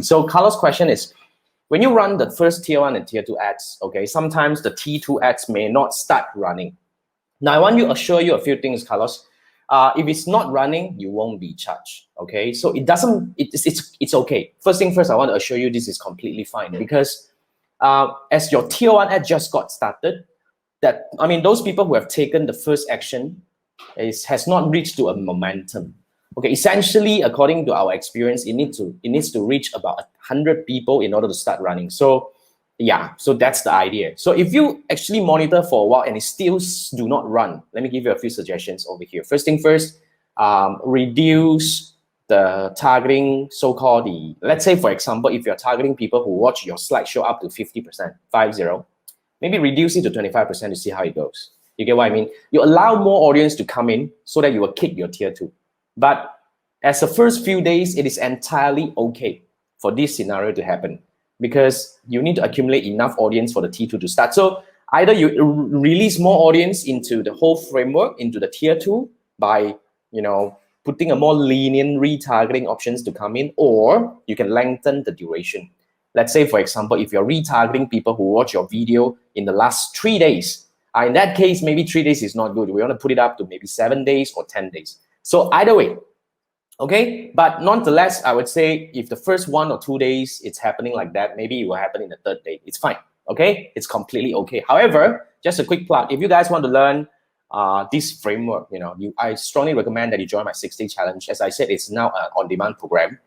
So Carlos' question is, when you run the first tier 1 and tier 2 ads, okay, sometimes the T2 ads may not start running. Now, I want to assure you a few things, Carlos. If it's not running, you won't be charged, okay? So it doesn't, it's okay. First thing first, I want to assure you this is completely fine, because as your tier 1 ad just got started, those people who have taken the first action has not reached to a momentum. Okay, essentially, according to our experience, it needs to reach about 100 people in order to start running. So yeah, so that's the idea. So if you actually monitor for a while and it still do not run, let me give you a few suggestions over here. First thing first, reduce the targeting, so-called let's say, for example, if you're targeting people who watch your slideshow up to 50%, 50, maybe reduce it to 25% to see how it goes. You get what I mean? You allow more audience to come in so that you will kick your tier 2. But as the first few days, it is entirely okay for this scenario to happen, because you need to accumulate enough audience for the T2 to start. So either you release more audience into the whole framework, into the tier 2, by putting a more lenient retargeting options to come in, or you can lengthen the duration. Let's say, for example, if you're retargeting people who watch your video in the last 3 days, in that case, maybe 3 days is not good. We want to put it up to maybe 7 days or 10 days. So either way, okay? But nonetheless, I would say if the first 1 or 2 days it's happening like that, maybe it will happen in the 3rd day. It's fine, okay? It's completely okay. However, just a quick plug, if you guys want to learn this framework, I strongly recommend that you join my 6-day challenge. As I said, it's now an on-demand program.